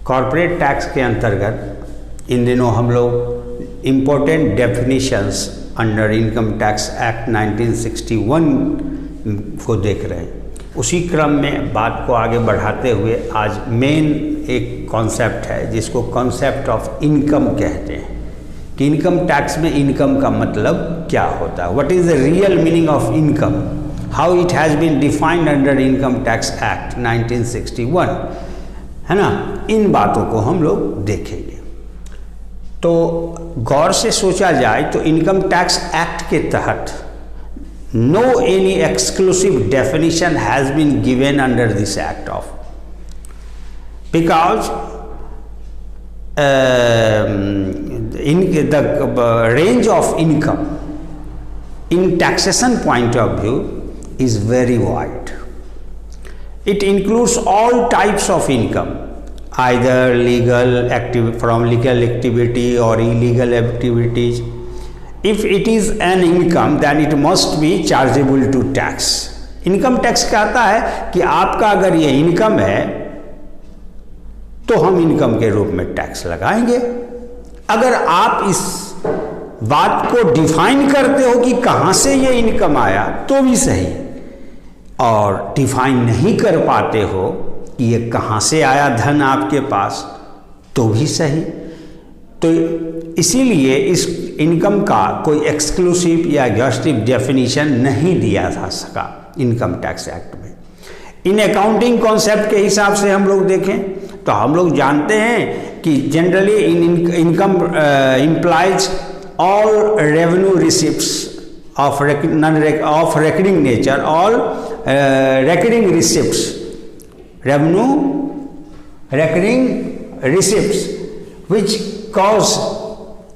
Corporate tax के अंतर्गत इन दिनों हम लोग important definitions under income tax act 1961 को देख रहे हैं। उसी क्रम में बात को आगे बढ़ाते हुए आज मेन एक कॉन्सेप्ट है जिसको कॉन्सेप्ट ऑफ इनकम कहते हैं कि इनकम टैक्स में इनकम का मतलब क्या होता है, what is the real meaning of income, how it has been defined under income tax act 1961, है ना। इन बातों को हम लोग देखेंगे। तो गौर से सोचा जाए तो इनकम टैक्स एक्ट के तहत no any exclusive definition has been given under this act of, because in the range of income in taxation point of view is very wide. It includes all types of income, either from legal activity or illegal activities. If it is an income, then it must be chargeable to tax. Income tax कहता है कि आपका अगर ये income है तो हम income के रूप में टैक्स लगाएंगे। अगर आप इस बात को डिफाइन करते हो कि कहाँ से ये इनकम आया तो भी सही, और डिफाइन नहीं कर पाते हो कि ये कहाँ से आया धन आपके पास तो भी सही। तो इसीलिए इस इनकम का कोई एक्सक्लूसिव या एग्जॉस्टिव डेफिनेशन नहीं दिया जा सका इनकम टैक्स एक्ट में। इन अकाउंटिंग कॉन्सेप्ट के हिसाब से हम लोग देखें तो हम लोग जानते हैं कि generally income implies all revenue receipts of recurring nature, all recurring receipts, revenue recurring receipts which cause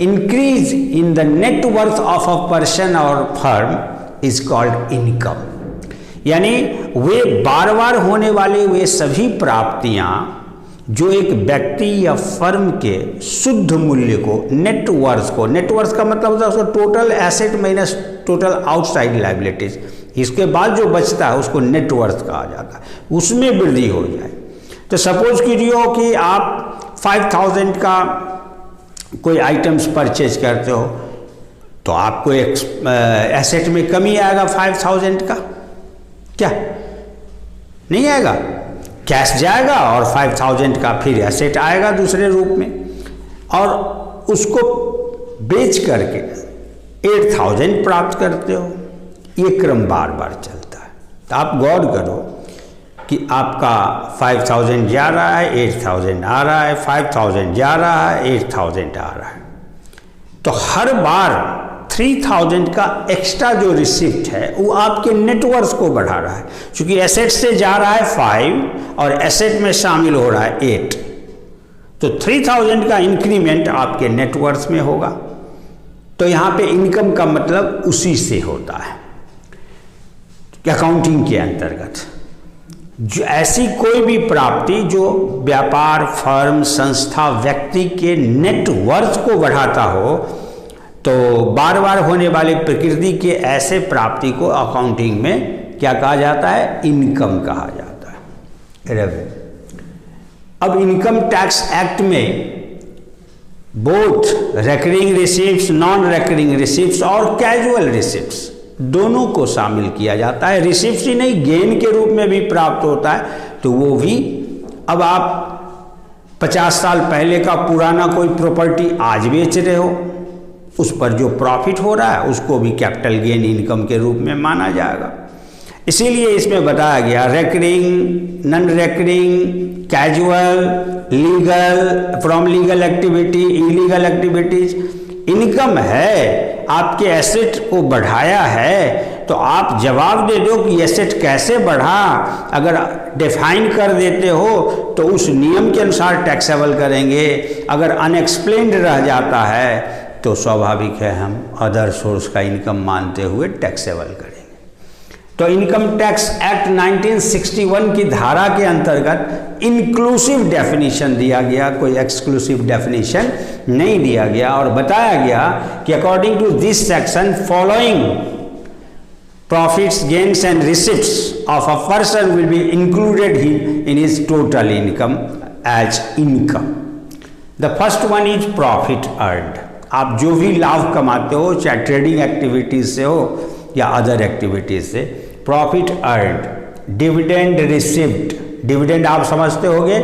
increase in the net worth of a person और फर्म इज कॉल्ड इनकम। यानी वे बार बार होने वाले वे सभी प्राप्तियां जो एक व्यक्ति या फर्म के शुद्ध मूल्य को, नेटवर्थ को, नेटवर्थ का मतलब होता है उसको total asset minus total outside liabilities, इसके बाद जो बचता है उसको नेटवर्थ कहा जाता है, उसमें वृद्धि हो जाए। तो सपोज कीजिए कि आप 5000 का कोई आइटम्स परचेज करते हो तो आपको एक एसेट में कमी आएगा 5000 का, क्या नहीं आएगा? कैश जाएगा और 5000 का फिर एसेट आएगा दूसरे रूप में, और उसको बेच करके 8000 प्राप्त करते हो। ये क्रम बार बार चलता है। तो आप गौर करो कि आपका 5000 जा रहा है, 8000 आ रहा है, 5000 जा रहा है, 8000 आ रहा है। तो हर बार 3000 का एक्स्ट्रा जो रिसिप्ट है वो आपके नेटवर्थ को बढ़ा रहा है, क्योंकि एसेट से जा रहा है 5 और एसेट में शामिल हो रहा है 8, तो 3000 का इंक्रीमेंट आपके नेटवर्थ में होगा। तो यहाँ पे इनकम का मतलब उसी से होता है अकाउंटिंग के अंतर्गत। जो ऐसी कोई भी प्राप्ति जो व्यापार, फर्म, संस्था, व्यक्ति के नेटवर्थ को बढ़ाता हो, तो बार बार होने वाली प्रकृति के ऐसे प्राप्ति को अकाउंटिंग में क्या कहा जाता है? इनकम कहा जाता है, रेवेन्यू। अब इनकम टैक्स एक्ट में both recurring receipts, non recurring receipts और कैजुअल रिसिप्ट्स दोनों को शामिल किया जाता है। रिसिप्ट्स ही नहीं, गेन के रूप में भी प्राप्त होता है, तो वो भी। अब आप 50 साल पहले का पुराना कोई प्रॉपर्टी आज बेच रहे हो, उस पर जो प्रॉफिट हो रहा है उसको भी कैपिटल गेन इनकम के रूप में माना जाएगा। इसीलिए इसमें बताया गया recurring, non recurring, casual, legal, from legal activity, illegal activities. Income है, आपके एसेट को बढ़ाया है, तो आप जवाब दे दो कि एसेट कैसे बढ़ा। अगर डिफाइन कर देते हो तो उस नियम के अनुसार टैक्सेबल करेंगे। अगर अनएक्सप्लेन्ड रह जाता है तो स्वाभाविक है हम अदर सोर्स का इनकम मानते हुए टैक्सेबल करेंगे। तो इनकम टैक्स एक्ट 1961 की धारा के अंतर्गत इंक्लूसिव डेफिनेशन दिया गया, कोई एक्सक्लूसिव डेफिनेशन नहीं दिया गया, और बताया गया कि according to this section following profits, gains and receipts of a person will be included in his total income as income. The first one is profit earned. आप जो भी लाभ कमाते हो, चाहे ट्रेडिंग एक्टिविटीज से हो या अदर एक्टिविटीज से, profit earned. Dividend received, dividend आप समझते होंगे,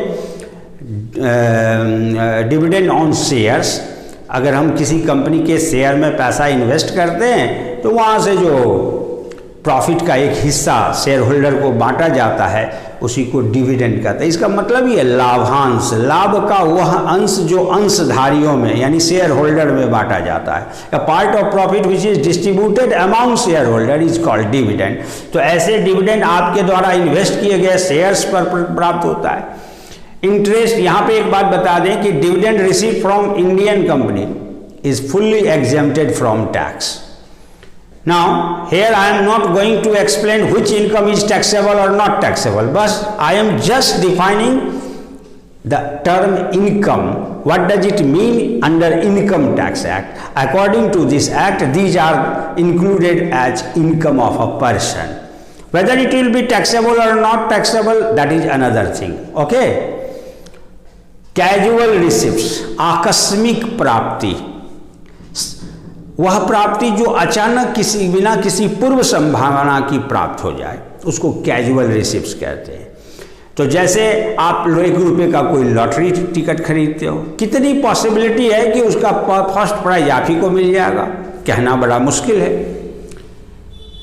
डिविडेंड ऑन शेयर्स. अगर हम किसी कंपनी के शेयर में पैसा इन्वेस्ट करते हैं तो वहाँ से जो प्रॉफिट का एक हिस्सा शेयर होल्डर को बांटा जाता है, उसी को डिविडेंड कहते हैं. इसका मतलब ये लाभांश, लाभ का वह अंश जो अंशधारियों में यानी शेयर होल्डर में बांटा जाता है. A part of profit which is distributed among share holder is called dividend. तो ऐसे डिविडेंड आपके द्वारा इन्वेस्ट किए गए शेयर्स पर प्राप्त होता है. इंटरेस्ट, यहाँ पे एक बात बता दें कि dividend receive from Indian company is fully exempted from tax. Now, here I am not going to explain which income is taxable or not taxable, but I am just defining the term income. What does it mean under Income Tax Act? According to this act, these are included as income of a person. Whether it will be taxable or not taxable, that is another thing. Okay? Casual receipts, आकस्मिक प्राप्ति, वह प्राप्ति जो अचानक किसी बिना किसी पूर्व संभावना की प्राप्त हो जाए, उसको कैजुअल रिसिप्ट्स कहते हैं. तो जैसे आप 1 रुपये का कोई लॉटरी टिकट खरीदते हो, कितनी पॉसिबिलिटी है कि उसका फर्स्ट प्राइज आप ही को मिल जाएगा, कहना बड़ा मुश्किल है.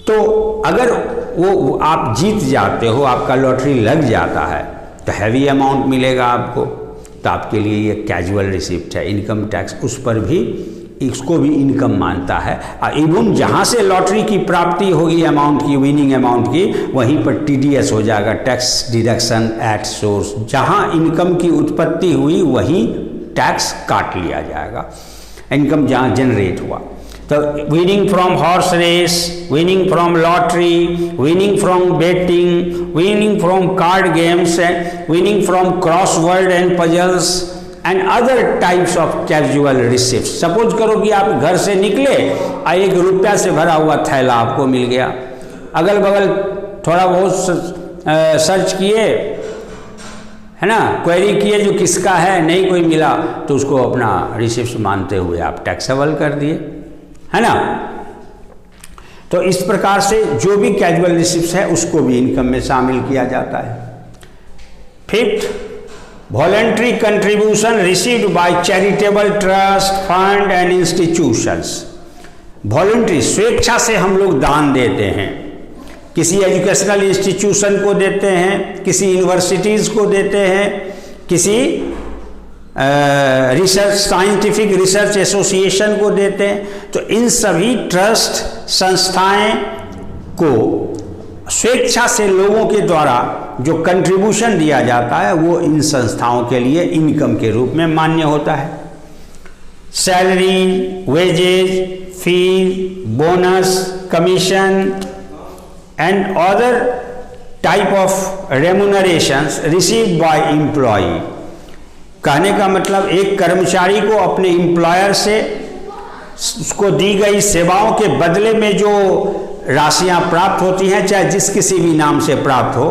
तो अगर वो आप जीत जाते हो, आपका लॉटरी लग जाता है, तो हैवी अमाउंट मिलेगा आपको, तो आपके लिए ये कैजुअल रिसिप्ट है. इनकम टैक्स उस पर भी, इसको भी इनकम मानता है. इवन जहाँ से लॉटरी की प्राप्ति होगी अमाउंट की, विनिंग अमाउंट की, वहीं पर TDS हो जाएगा, टैक्स डिडक्शन एट सोर्स. जहाँ इनकम की उत्पत्ति हुई वहीं टैक्स काट लिया जाएगा, इनकम जहाँ जनरेट हुआ. तो winning from horse race, winning from lottery, winning from betting, winning from card games, winning from crossword and puzzles and other types of casual receipt. Suppose करो कि आप घर से निकले और 1 रुपया से भरा हुआ थैला आपको मिल गया. अगल बगल थोड़ा बहुत सर्च किए, है ना, क्वेरी किए जो किसका है, नहीं कोई मिला, तो उसको अपना रिसिप्ट मानते हुए आप टैक्सेबल कर दिए, है ना. तो इस प्रकार से जो भी कैजुअल रिसिप्ट है उसको भी इनकम में शामिल किया जाता है. 5th, voluntary contribution received by charitable trust, fund and institutions. Voluntary, स्वेच्छा से हम लोग दान देते हैं, किसी एजुकेशनल इंस्टीट्यूशन को देते हैं, किसी यूनिवर्सिटीज़ को देते हैं, किसी रिसर्च साइंटिफिक रिसर्च एसोसिएशन को देते हैं. तो इन सभी ट्रस्ट संस्थाएं को स्वेच्छा से लोगों के द्वारा जो कंट्रीब्यूशन दिया जाता है वो इन संस्थाओं के लिए इनकम के रूप में मान्य होता है. Salary, wages, fee, bonus, commission and other type of remunerations received by employee. कहने का मतलब एक कर्मचारी को अपने एम्प्लॉयर से उसको दी गई सेवाओं के बदले में जो राशियां प्राप्त होती हैं, चाहे जिस किसी भी नाम से प्राप्त हो,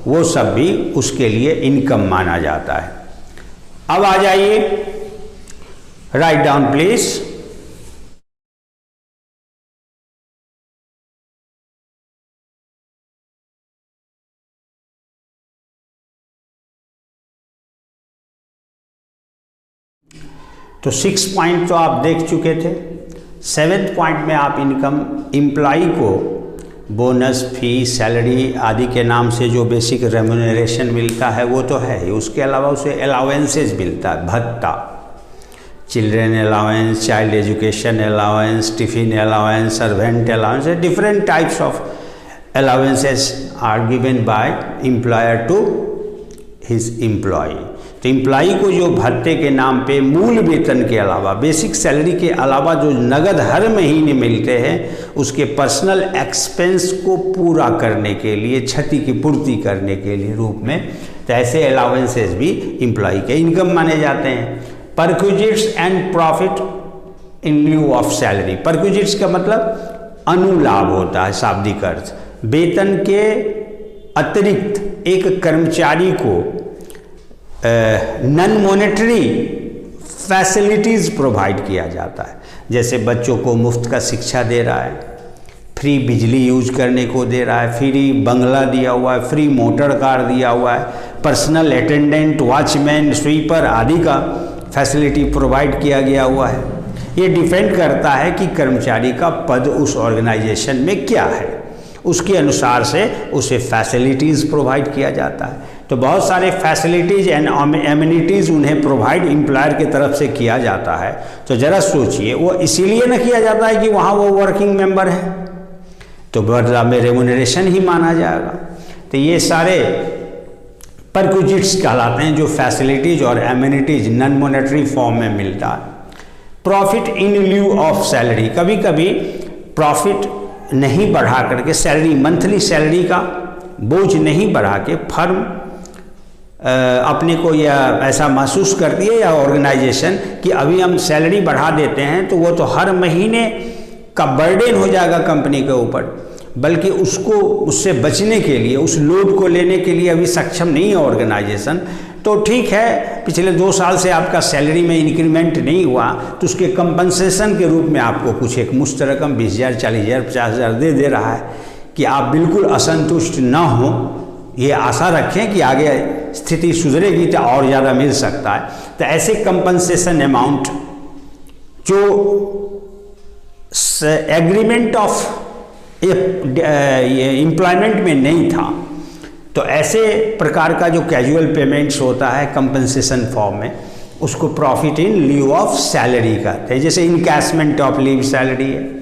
वो सब भी उसके लिए इनकम माना जाता है. अब आ जाइए, राइट डाउन प्लीज. तो 6 पॉइंट तो आप देख चुके थे. 7th पॉइंट में आप इनकम, एम्प्लॉई को बोनस, फी, सैलरी आदि के नाम से जो बेसिक रेम्यूनरेशन मिलता है वो तो है ही, उसके अलावा उसे अलाउंसेज मिलता है, भत्ता, children allowance, child education allowance, tiffin allowance, servant allowance, different types of allowances are given by employer to his employee. तो एम्प्लॉई को जो भत्ते के नाम पे मूल वेतन के अलावा, बेसिक सैलरी के अलावा जो नगद हर महीने मिलते हैं, उसके पर्सनल एक्सपेंस को पूरा करने के लिए, क्षति की पूर्ति करने के लिए रूप में, तो ऐसे अलाउंसेज भी एम्प्लॉई के इनकम माने जाते हैं. Perquisites and profit in lieu of salary. Perquisites का मतलब अनुलाभ होता है, शाब्दिक अर्थ. वेतन के अतिरिक्त एक कर्मचारी को नॉन मॉनेटरी फैसिलिटीज़ प्रोवाइड किया जाता है, जैसे बच्चों को मुफ्त का शिक्षा दे रहा है, फ्री बिजली यूज करने को दे रहा है, फ्री बंगला दिया हुआ है, फ्री मोटर कार दिया हुआ है, पर्सनल अटेंडेंट, वॉचमैन, स्वीपर आदि का फैसिलिटी प्रोवाइड किया गया हुआ है। ये डिपेंड करता है कि कर्मचारी का पद उस ऑर्गेनाइजेशन में क्या है, उसके अनुसार से उसे फैसिलिटीज़ प्रोवाइड किया जाता है। तो बहुत सारे फैसिलिटीज़ एंड एमिनिटीज़ उन्हें प्रोवाइड एम्प्लॉयर की तरफ से किया जाता है। तो ज़रा सोचिए, वो इसीलिए न किया जाता है कि वहाँ वो वर्किंग मेंबर है, तो बदला में रेमुनरेशन ही माना जाएगा। तो ये सारे परक्विजिट्स कहलाते हैं, जो फैसिलिटीज़ और एमिनिटीज़ नॉन मॉनेटरी फॉर्म में मिलता है। Profit in lieu of salary, कभी कभी प्रॉफिट नहीं बढ़ा करके सैलरी, मंथली सैलरी का बोझ नहीं बढ़ा के फर्म अपने को या ऐसा महसूस करती है या ऑर्गेनाइजेशन कि अभी हम सैलरी बढ़ा देते हैं तो वो तो हर महीने का बर्डन हो जाएगा कंपनी के ऊपर, बल्कि उसको उससे बचने के लिए, उस लोड को लेने के लिए अभी सक्षम नहीं है ऑर्गेनाइजेशन। तो ठीक है, पिछले 2 साल से आपका सैलरी में इंक्रीमेंट नहीं हुआ तो उसके कंपनसेशन के रूप में आपको कुछ एक मुश्त रकम 20,000, 40,000, 50,000 दे रहा है कि आप बिल्कुल असंतुष्ट ना हो, ये आशा रखें कि आगे स्थिति सुधरेगी तो और ज़्यादा मिल सकता है। तो ऐसे कंपनसेशन अमाउंट जो एग्रीमेंट ऑफ एम्प्लॉयमेंट में नहीं था, तो ऐसे प्रकार का जो कैजुअल पेमेंट्स होता है कंपनसेशन फॉर्म में, उसको profit in leave of salary कहते हैं। जैसे इनकैशमेंट ऑफ लीव सैलरी है,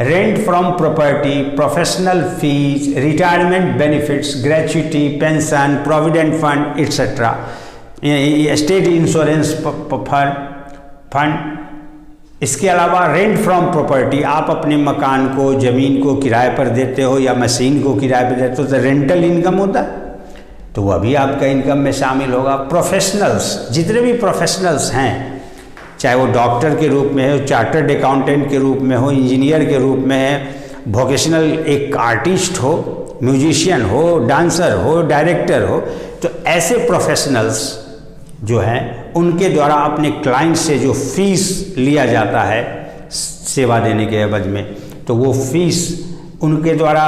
rent from property, professional fees, retirement benefits, gratuity, pension, provident fund etcetera, state insurance fund. इसके अलावा रेंट फ्रॉम प्रॉपर्टी, आप अपने मकान को, ज़मीन को किराए पर देते हो या मशीन को किराए पर देते हो तो रेंटल इनकम होता है, तो वह भी आपका इनकम में शामिल होगा। प्रोफेशनल्स, जितने भी प्रोफेशनल्स हैं, चाहे वो डॉक्टर के रूप में हो, चार्टर्ड अकाउंटेंट के रूप में हो, इंजीनियर के रूप में है, वोकेशनल एक आर्टिस्ट हो, म्यूजिशियन हो, डांसर हो, डायरेक्टर हो, तो ऐसे प्रोफेशनल्स जो हैं उनके द्वारा अपने क्लाइंट से जो फीस लिया जाता है सेवा देने के एवज में, तो वो फीस उनके द्वारा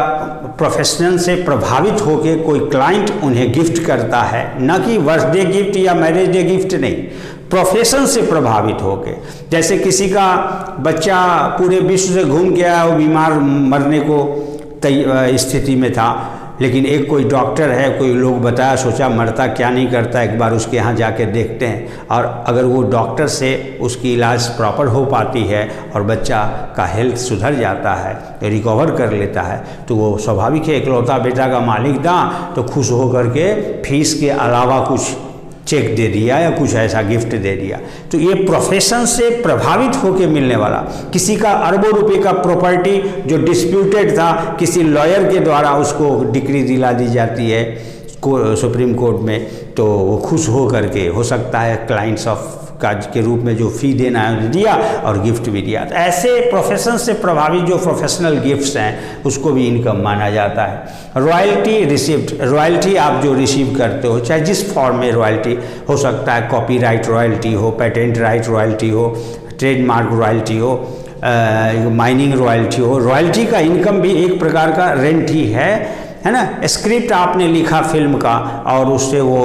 प्रोफेशनल से प्रभावित होकर कोई क्लाइंट उन्हें गिफ्ट करता है, न कि बर्थडे गिफ्ट या मैरिज डे गिफ्ट नहीं, प्रोफेशन से प्रभावित होके। जैसे किसी का बच्चा पूरे विश्व से घूम के आया, वो बीमार मरने को स्थिति में था, लेकिन एक कोई डॉक्टर है, कोई लोग बताया, सोचा मरता क्या नहीं करता, एक बार उसके यहाँ जाके देखते हैं, और अगर वो डॉक्टर से उसकी इलाज प्रॉपर हो पाती है और बच्चा का हेल्थ सुधर जाता है, रिकवर कर लेता है, तो वो स्वाभाविक है, इकलौता बेटा का मालिक था तो खुश हो करके फीस के अलावा कुछ चेक दे दिया या कुछ ऐसा गिफ्ट दे दिया। तो ये प्रोफेशन से प्रभावित होकर मिलने वाला, किसी का अरबों रुपए का प्रॉपर्टी जो डिस्प्यूटेड था, किसी लॉयर के द्वारा उसको डिक्री दिला दी जाती है सुप्रीम कोर्ट में, तो वो खुश हो करके, हो सकता है क्लाइंट्स ऑफ काज के रूप में जो फ़ी देना है दिया और गिफ्ट भी दिया। तो ऐसे प्रोफेशन से प्रभावित जो प्रोफेशनल गिफ्ट्स हैं उसको भी इनकम माना जाता है। रॉयल्टी रिसिप्ट, रॉयल्टी आप जो रिसीव करते हो, चाहे जिस फॉर्म में रॉयल्टी हो सकता है, कॉपीराइट रॉयल्टी हो, पेटेंट राइट रॉयल्टी हो, ट्रेडमार्क रॉयल्टी हो, माइनिंग रॉयल्टी हो। रॉयल्टी का इनकम भी एक प्रकार का रेंट ही है ना। स्क्रिप्ट आपने लिखा फिल्म का और उससे वो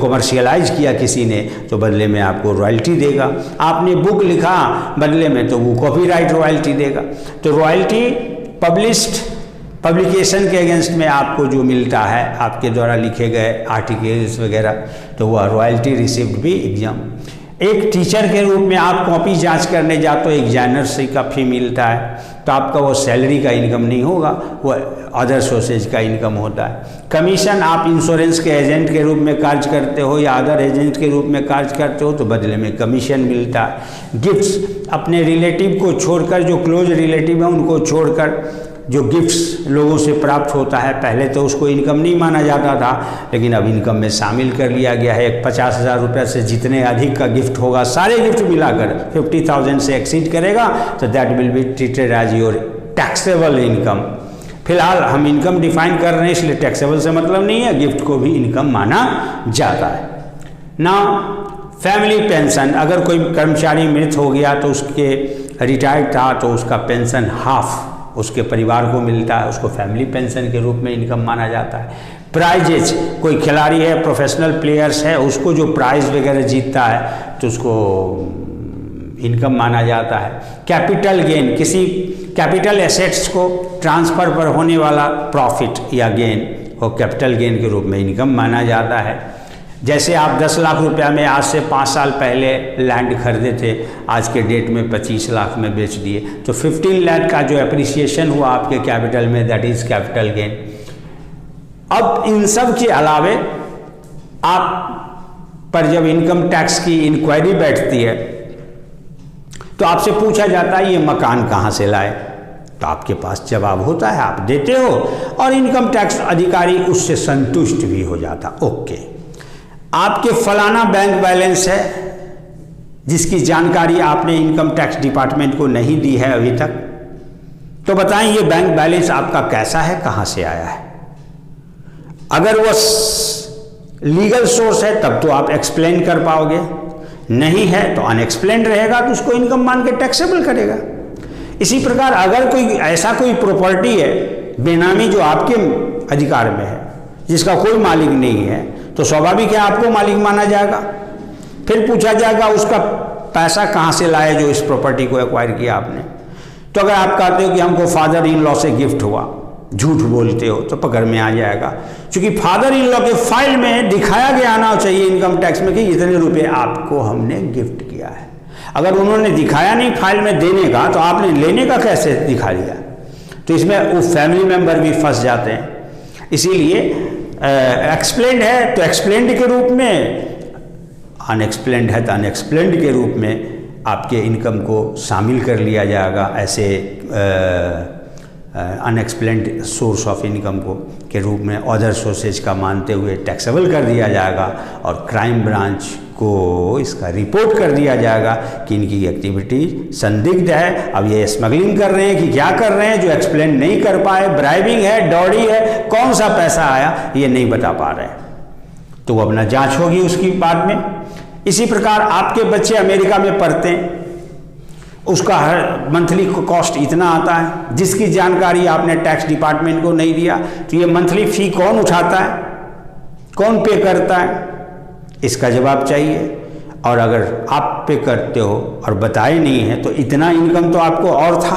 कॉमर्शियलाइज किया किसी ने, तो बदले में आपको रॉयल्टी देगा। आपने बुक लिखा बदले में, तो वो कॉपीराइट रॉयल्टी देगा। तो रॉयल्टी पब्लिश्ड पब्लिकेशन के अगेंस्ट में आपको जो मिलता है, आपके द्वारा लिखे गए आर्टिकल्स वगैरह, तो वह रॉयल्टी रिसिप्ट भी एग्जाम। एक टीचर के रूप में आप कॉपी जांच करने जाते हो, एग्जामिनर से का फी मिलता है, तो आपका वो सैलरी का इनकम नहीं होगा, वो अदर सोर्सेज का इनकम होता है। कमीशन, आप इंश्योरेंस के एजेंट के रूप में कार्य करते हो या अदर एजेंट के रूप में कार्य करते हो, तो बदले में कमीशन मिलता है। गिफ्ट्स, अपने रिलेटिव को छोड़कर, जो क्लोज रिलेटिव है उनको छोड़कर जो गिफ्ट्स लोगों से प्राप्त होता है, पहले तो उसको इनकम नहीं माना जाता था, लेकिन अब इनकम में शामिल कर लिया गया है। 50,000 रुपये से जितने अधिक का गिफ्ट होगा, सारे गिफ्ट मिलाकर 50,000 से एक्सीड करेगा, तो that will be treated as your taxable income. फिलहाल हम इनकम डिफाइन कर रहे हैं, इसलिए टैक्सेबल से मतलब नहीं है, गिफ्ट को भी इनकम माना जाता है। ना फैमिली पेंशन, अगर कोई कर्मचारी मृत हो गया तो उसके रिटायर्ड था तो उसका पेंशन हाफ उसके परिवार को मिलता है, उसको फैमिली पेंशन के रूप में इनकम माना जाता है। प्राइजेज, कोई खिलाड़ी है, प्रोफेशनल प्लेयर्स है, उसको जो प्राइज वगैरह जीतता है तो उसको इनकम माना जाता है। कैपिटल गेन, किसी कैपिटल एसेट्स को ट्रांसफ़र पर होने वाला प्रॉफिट या गेन वो कैपिटल गेन के रूप में इनकम माना जाता है। जैसे आप 10 लाख रुपया में आज से 5 साल पहले लैंड खरीदे थे, आज के डेट में 25 लाख में बेच दिए, तो 15 लाख का जो एप्रिसिएशन हुआ आपके कैपिटल में, दैट इज़ कैपिटल गेन। अब इन सब के अलावे आप पर जब इनकम टैक्स की इंक्वायरी बैठती है तो आपसे पूछा जाता है ये मकान कहाँ से लाए, तो आपके पास जवाब होता है, आप देते हो और इनकम टैक्स अधिकारी उससे संतुष्ट भी हो जाता। ओके, आपके फलाना बैंक बैलेंस है जिसकी जानकारी आपने इनकम टैक्स डिपार्टमेंट को नहीं दी है अभी तक, तो बताएं ये बैंक बैलेंस आपका कैसा है, कहाँ से आया है। अगर वो लीगल सोर्स है तब तो आप एक्सप्लेन कर पाओगे, नहीं है तो अनएक्सप्लेन्ड रहेगा तो उसको इनकम मान के टैक्सेबल करेगा। इसी प्रकार अगर कोई ऐसा कोई प्रॉपर्टी है बेनामी जो आपके अधिकार में है, जिसका कोई मालिक नहीं है, तो स्वाभाविक है आपको मालिक माना जाएगा। फिर पूछा जाएगा उसका पैसा कहाँ से लाए जो इस प्रॉपर्टी को एक्वायर किया आपने। तो अगर आप कहते हो कि हमको फादर इन लॉ से गिफ्ट हुआ, झूठ बोलते हो तो पकड़ में आ जाएगा, क्योंकि फादर इन लॉ के फाइल में दिखाया गया आना चाहिए इनकम टैक्स में कि इतने रुपए आपको हमने गिफ्ट किया है। अगर उन्होंने दिखाया नहीं फाइल में देने का, तो आपने लेने का कैसे दिखा दिया, तो इसमें वो फैमिली मेंबर भी फंस जाते हैं। इसीलिए एक्सप्लेन्ड है तो एक्सप्लेन्ड के रूप में, अनएक्सप्लेन्ड है तो अनएक्सप्लेन्ड के रूप में आपके इनकम को शामिल कर लिया जाएगा। ऐसे अनएक्सप्लेन्ड सोर्स ऑफ इनकम को के रूप में अदर सोर्सेज का मानते हुए टैक्सेबल कर दिया जाएगा और क्राइम ब्रांच को इसका रिपोर्ट कर दिया जाएगा कि इनकी एक्टिविटी संदिग्ध है। अब ये स्मगलिंग कर रहे हैं कि क्या कर रहे हैं जो एक्सप्लेन नहीं कर पाए, ब्राइबिंग है, डॉडी है, कौन सा पैसा आया ये नहीं बता पा रहे हैं, तो वो अपना जांच होगी उसकी बाद में। इसी प्रकार आपके बच्चे अमेरिका में पढ़ते हैं, उसका हर मंथली कॉस्ट इतना आता है, जिसकी जानकारी आपने टैक्स डिपार्टमेंट को नहीं दिया, तो ये मंथली फ़ी कौन उठाता है, कौन पे करता है, इसका जवाब चाहिए। और अगर आप पे करते हो और बताए नहीं है तो इतना इनकम तो आपको और था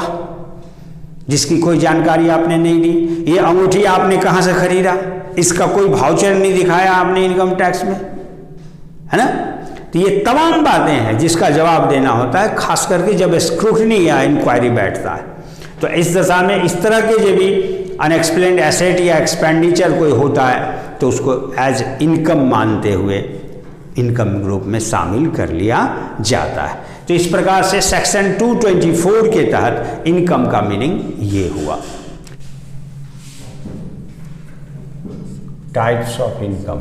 जिसकी कोई जानकारी आपने नहीं दी। ये अंगूठी आपने कहाँ से खरीदा, इसका कोई वाउचर नहीं दिखाया आपने इनकम टैक्स में, है ना। तो ये तमाम बातें हैं जिसका जवाब देना होता है, खास करके जब स्क्रूटनी या इंक्वायरी बैठता है। तो इस दशा में इस तरह के जब भी अनएक्सप्लेन्ड एसेट या एक्सपेंडिचर कोई होता है तो उसको एज इनकम मानते हुए इनकम ग्रुप में शामिल कर लिया जाता है। तो इस प्रकार से सेक्शन 224 के तहत इनकम का मीनिंग ये हुआ। Types of income.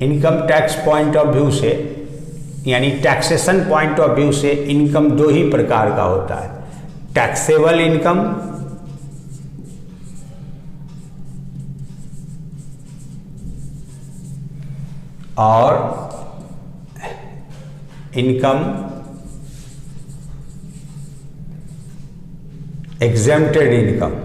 Income tax point of view से, यानी टैक्सेशन पॉइंट ऑफ व्यू से इनकम दो ही प्रकार का होता है, टैक्सेबल इनकम और इनकम एग्जेम्प्टेड इनकम।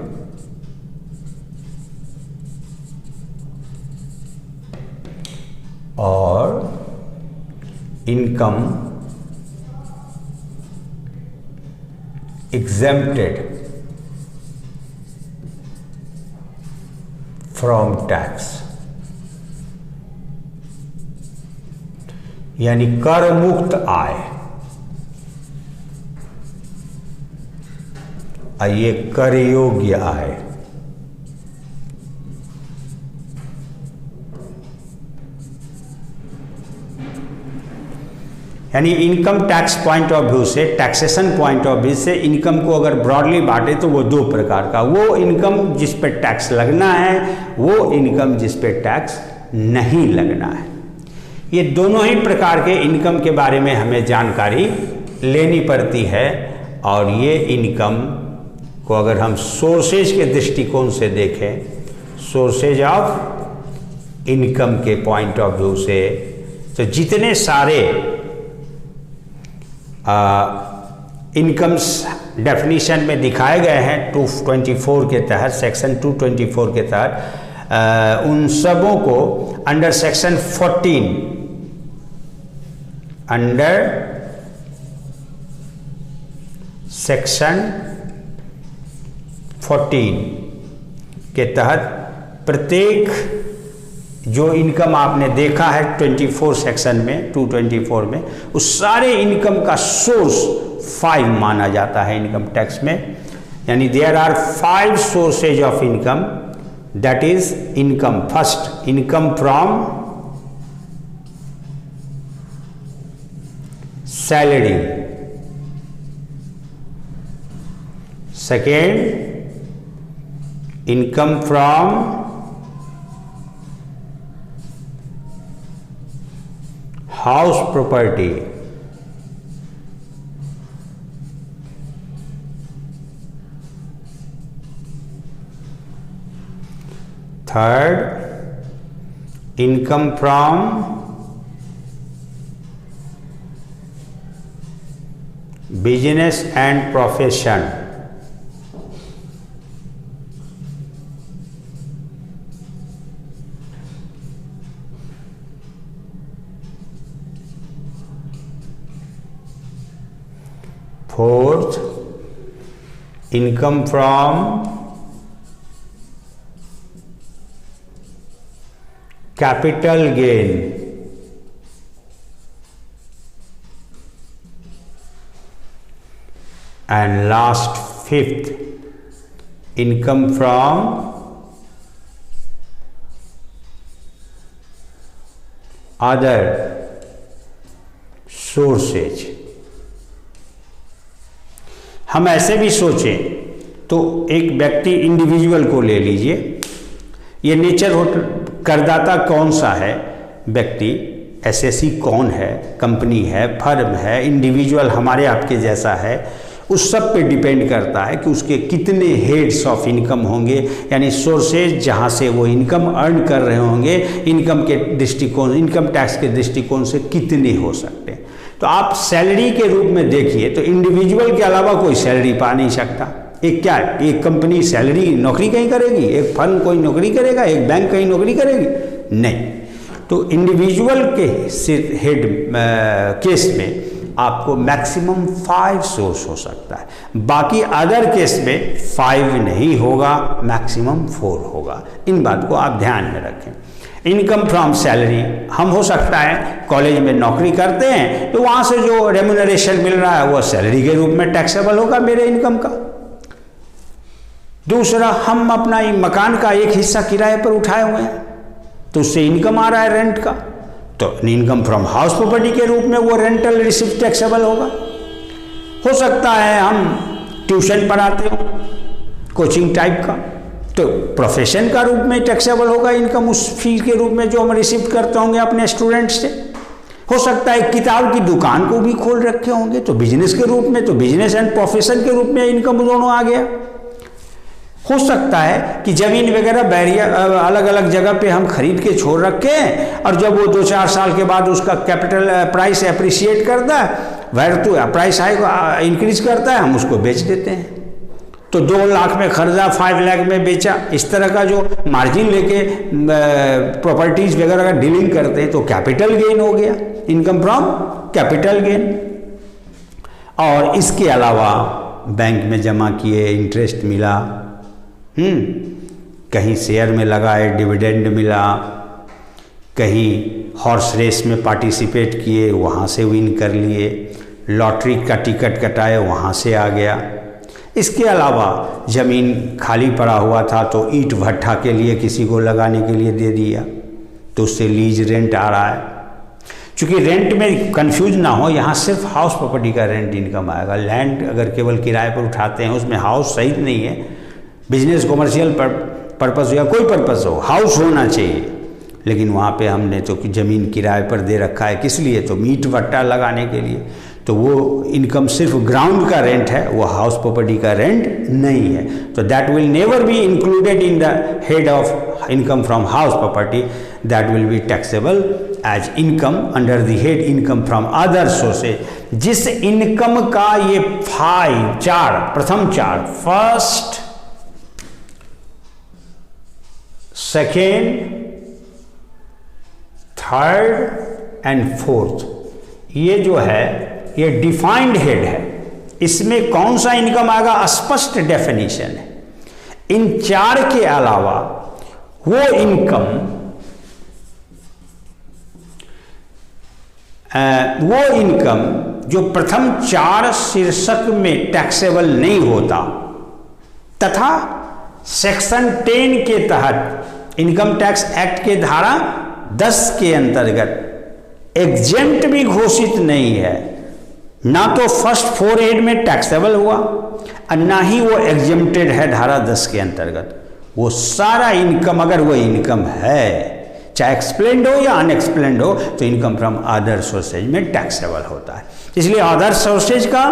और इनकम exempted from टैक्स, यानी कर मुक्त आय। ये कर योग्य आय। यानी income tax point of view से, टैक्सेशन पॉइंट ऑफ व्यू से इनकम को अगर ब्रॉडली बांटे तो वो दो प्रकार का, वो इनकम जिस पे टैक्स लगना है, वो इनकम जिस पे टैक्स नहीं लगना है। ये दोनों ही प्रकार के इनकम के बारे में हमें जानकारी लेनी पड़ती है और ये इनकम को अगर हम सोर्सेज के दृष्टिकोण से देखें, सोर्सेज ऑफ इनकम के पॉइंट ऑफ व्यू से, तो जितने सारे इनकम्स डेफिनेशन में दिखाए गए हैं 224 के तहत, सेक्शन 224 के तहत, उन सबों को अंडर सेक्शन 14, अंडर सेक्शन 14 के तहत प्रत्येक जो इनकम आपने देखा है 24 सेक्शन में, 224 में, उस सारे इनकम का सोर्स 5 माना जाता है इनकम टैक्स में। यानी there are 5 sources of income, that is income, first income from salary, second income from house property, third income from business and profession, fourth income from capital gain, and last fifth income from other sources. हम ऐसे भी सोचें तो एक व्यक्ति individual को ले लीजिए, ये नेचर करदाता कौन सा है, व्यक्ति एसएससी कौन है, कंपनी है, फर्म है, इंडिविजुअल हमारे आपके जैसा है, उस सब पे डिपेंड करता है कि उसके कितने हेड्स ऑफ इनकम होंगे, यानी सोर्सेज जहाँ से वो इनकम अर्न कर रहे होंगे, इनकम के दृष्टिकोण, इनकम टैक्स के दृष्टिकोण से कितने हो सकते हैं। तो आप सैलरी के रूप में देखिए तो इंडिविजुअल के अलावा कोई सैलरी पा नहीं सकता। एक क्या, एक कंपनी सैलरी नौकरी कहीं करेगी, एक फर्म कोई नौकरी करेगा, एक बैंक कहीं नौकरी करेगी, नहीं। तो इंडिविजुअल के हेड केस में आपको मैक्सिमम 5 सोर्स हो सकता है, बाकी अदर केस में 5 नहीं होगा, मैक्सिमम 4 होगा। इन बात को आप ध्यान में रखें। इनकम फ्रॉम सैलरी, हम हो सकता है कॉलेज में नौकरी करते हैं तो वहाँ से जो रेम्यूनरेशन मिल रहा है वो सैलरी के रूप में टैक्सेबल होगा मेरे इनकम का। दूसरा, हम अपना मकान का एक हिस्सा किराए पर उठाए हुए हैं तो उससे इनकम आ रहा है रेंट का, तो इनकम फ्रॉम हाउस प्रॉपर्टी के रूप में वो रेंटल रिसिप्ट टैक्सेबल होगा। हो सकता है हम ट्यूशन पढ़ाते हो कोचिंग टाइप का, तो प्रोफेशन का रूप में टैक्सेबल होगा इनकम, उस फीस के रूप में जो हम रिसीव करते होंगे अपने स्टूडेंट्स से। हो सकता है किताब की दुकान को भी खोल रखे होंगे तो बिजनेस के रूप में, तो बिजनेस एंड प्रोफेशन के रूप में इनकम दोनों आ गया। हो सकता है कि ज़मीन वगैरह बैरियर अलग अलग जगह पे हम खरीद के छोड़ रखे हैं और जब वो 2-4 साल के बाद उसका कैपिटल प्राइस एप्रिशिएट करता है, वैल्यू प्राइस हाई इंक्रीज करता है, हम उसको बेच देते हैं। तो 2 लाख में खरीदा, 5 लाख में बेचा, इस तरह का जो मार्जिन लेके प्रॉपर्टीज वगैरह का डीलिंग करते हैं तो कैपिटल गेन हो गया, इनकम फ्रॉम कैपिटल गेन। और इसके अलावा बैंक में जमा किए, इंटरेस्ट मिला, कहीं शेयर में लगाए, डिविडेंड मिला, कहीं हॉर्स रेस में पार्टिसिपेट किए, वहाँ से विन कर लिए, लॉटरी का टिकट कटाए, वहाँ से आ गया। इसके अलावा ज़मीन खाली पड़ा हुआ था तो ईंट भट्ठा के लिए किसी को लगाने के लिए दे दिया तो उससे लीज रेंट आ रहा है। चूँकि रेंट में कंफ्यूज ना हो, यहाँ सिर्फ हाउस प्रॉपर्टी का रेंट इनकम आएगा। लैंड अगर केवल किराए पर उठाते हैं उसमें हाउस सही नहीं है, बिजनेस कमर्शियल पर्पस या कोई पर्पस हो, हाउस होना चाहिए, लेकिन वहाँ पे हमने तो ज़मीन किराए पर दे रखा है, किस लिए, तो ईंट भट्टा लगाने के लिए। तो वो इनकम सिर्फ ग्राउंड का रेंट है, वो हाउस प्रॉपर्टी का रेंट नहीं है। तो that will never be included in the head of income from house property, that will be taxable as income under the head income from other sources. जिस income का ये प्रथम चार, first, second, third and fourth, ये जो है ये defined head है, इसमें कौन सा इनकम आएगा स्पष्ट डेफिनेशन है। इन चार के अलावा वो इनकम जो प्रथम चार शीर्षक में टैक्सेबल नहीं होता तथा सेक्शन 10 के तहत इनकम टैक्स एक्ट के धारा 10 के अंतर्गत एग्जेम्प्ट भी घोषित नहीं है, ना तो फर्स्ट 4 हेड में टैक्सेबल हुआ और ना ही वो एग्जेम्प्टेड है धारा 10 के अंतर्गत। वो सारा इनकम, अगर वो इनकम है चाहे एक्सप्लेन्ड हो या अनएक्सप्लेन्ड हो, तो इनकम फ्रॉम अदर सोर्सेज में टैक्सेबल होता है। इसलिए अदर सोर्सेज का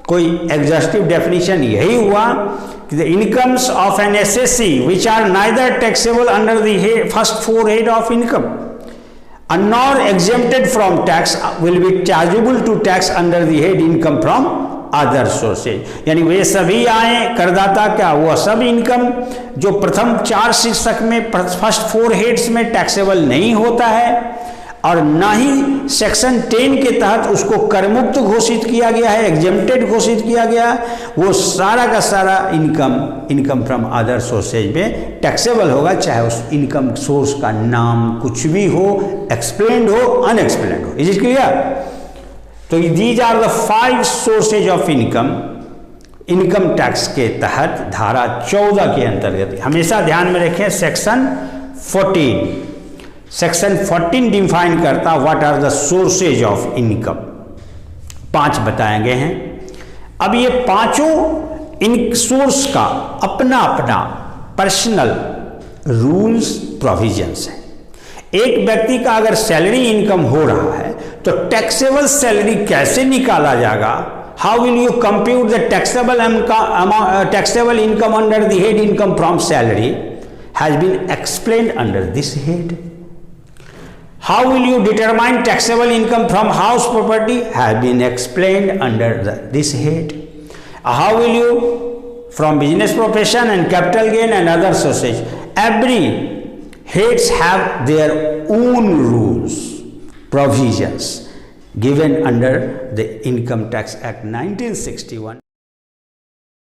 कोई एग्जॉस्टिव डेफिनेशन यही हुआ कि the incomes of an assessee which are neither taxable under the first 4 head of income and nor exempted from tax will be chargeable to tax under the head income from other sources। यानी वे सभी आए करदाता क्या, वो सब income जो प्रथम 4 शीर्षक में फर्स्ट 4 हेड्स में टैक्सेबल नहीं होता है और ना ही सेक्शन 10 के तहत उसको करमुक्त घोषित किया गया है, एग्जेम्प्टेड घोषित किया गया है, वो सारा का सारा इनकम फ्रॉम अदर सोर्सेज में टैक्सेबल होगा, चाहे उस इनकम सोर्स का नाम कुछ भी हो, एक्सप्लेन्ड हो, अनएक्सप्लेन्ड हो। Is it clear? तो these are the 5 sources of income tax के तहत धारा 14 के अंतर्गत। हमेशा ध्यान में रखें सेक्शन 14 डिफाइन करता what are the sources of income, 5 बताए गए हैं। अब ये पांचों इन सोर्स का अपना अपना पर्सनल रूल्स प्रोविजंस है। एक व्यक्ति का अगर सैलरी इनकम हो रहा है तो टैक्सेबल सैलरी कैसे निकाला जाएगा, how will you compute the taxable income under the head income from salary has been explained under this head. How will you determine taxable income from house property has been explained under this head. How will you from business profession and capital gain and other sources. Every heads have their own rules, provisions given under the Income Tax Act 1961.